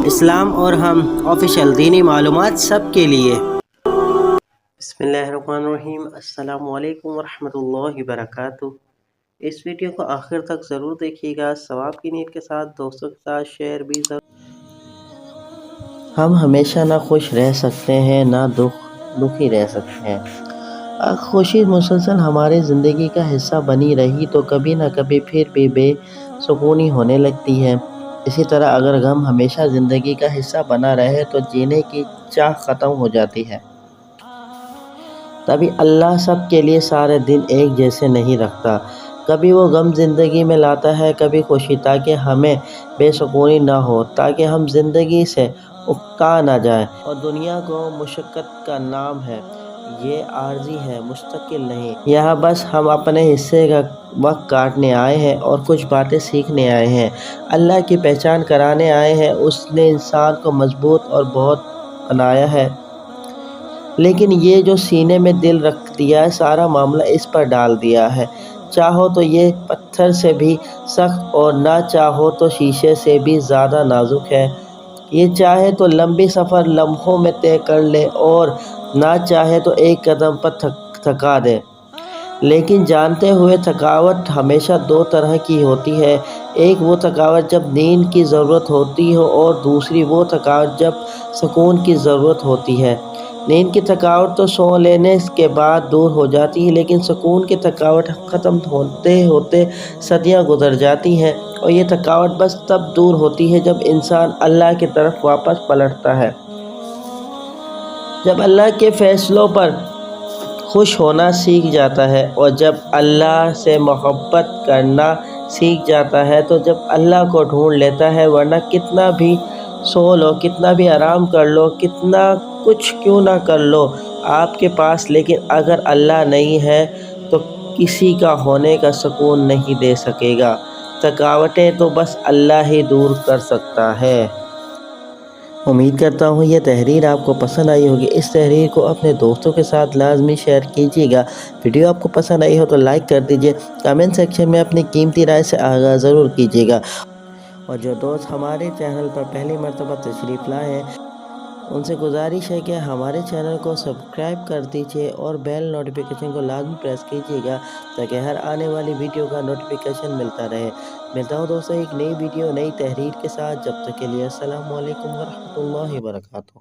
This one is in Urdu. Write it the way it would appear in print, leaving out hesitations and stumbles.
اسلام اور ہم آفیشیل دینی معلومات سب کے لیے۔ بسم اللہ الرحمن الرحیم۔ السلام علیکم ورحمۃ اللہ وبرکاتہ۔ اس ویڈیو کو آخر تک ضرور دیکھیے گا، ثواب کی نیت کے ساتھ دوستوں کے ساتھ شیئر بھی ضرور۔ ہم ہمیشہ نہ خوش رہ سکتے ہیں نہ دکھی رہ سکتے ہیں۔ خوشی مسلسل ہماری زندگی کا حصہ بنی رہی تو کبھی نہ کبھی پھر بھی بے سکونی ہونے لگتی ہے۔ اسی طرح اگر غم ہمیشہ زندگی کا حصہ بنا رہے تو جینے کی چاہ ختم ہو جاتی ہے۔ تبھی اللہ سب کے لیے سارے دن ایک جیسے نہیں رکھتا۔ کبھی وہ غم زندگی میں لاتا ہے، کبھی خوشی، تاکہ ہمیں بے سکونی نہ ہو، تاکہ ہم زندگی سے اکتا نہ جائیں۔ اور دنیا کو مشقت کا نام ہے، یہ عارضی ہے، مستقل نہیں۔ یہاں بس ہم اپنے حصے کا وقت کاٹنے آئے ہیں اور کچھ باتیں سیکھنے آئے ہیں، اللہ کی پہچان کرانے آئے ہیں۔ اس نے انسان کو مضبوط اور بہت بنایا ہے، لیکن یہ جو سینے میں دل رکھ دیا ہے، سارا معاملہ اس پر ڈال دیا ہے۔ چاہو تو یہ پتھر سے بھی سخت اور نہ چاہو تو شیشے سے بھی زیادہ نازک ہے۔ یہ چاہے تو لمبی سفر لمحوں میں طے کر لے اور نہ چاہے تو ایک قدم پر تھکا دے، لیکن جانتے ہوئے تھکاوٹ ہمیشہ دو طرح کی ہوتی ہے۔ ایک وہ تھکاوٹ جب نیند کی ضرورت ہوتی ہو اور دوسری وہ تھکاوٹ جب سکون کی ضرورت ہوتی ہے۔ نیند کی تھکاوٹ تو سو لینے کے بعد دور ہو جاتی ہے، لیکن سکون کی تھکاوٹ ختم ہوتے ہوتے صدیاں گزر جاتی ہیں، اور یہ تھکاوٹ بس تب دور ہوتی ہے جب انسان اللہ کی طرف واپس پلٹتا ہے، جب اللہ کے فیصلوں پر خوش ہونا سیکھ جاتا ہے، اور جب اللہ سے محبت کرنا سیکھ جاتا ہے، تو جب اللہ کو ڈھونڈ لیتا ہے۔ ورنہ کتنا بھی سو لو، کتنا بھی آرام کر لو، کتنا کچھ کیوں نہ کر لو آپ کے پاس، لیکن اگر اللہ نہیں ہے تو کسی کا ہونے کا سکون نہیں دے سکے گا۔ تھکاوٹیں تو بس اللہ ہی دور کر سکتا ہے۔ امید کرتا ہوں یہ تحریر آپ کو پسند آئی ہوگی۔ اس تحریر کو اپنے دوستوں کے ساتھ لازمی شیئر کیجیے گا۔ ویڈیو آپ کو پسند آئی ہو تو لائک کر دیجیے، کامنٹ سیکشن میں اپنی قیمتی رائے سے آگاہ ضرور کیجیے گا، اور جو دوست ہمارے چینل پر پہلی مرتبہ تشریف لائے ہیں ان سے گزارش ہے کہ ہمارے چینل کو سبسکرائب کر دیجیے اور بیل نوٹیفیکیشن کو لازمی پریس کیجیے گا، تاکہ ہر آنے والی ویڈیو کا نوٹیفیکیشن ملتا رہے۔ ملتا ہوں دوستوں ایک نئی ویڈیو، نئی تحریر کے ساتھ۔ جب تک کے لیے السلام علیکم ورحمۃ اللہ وبرکاتہ۔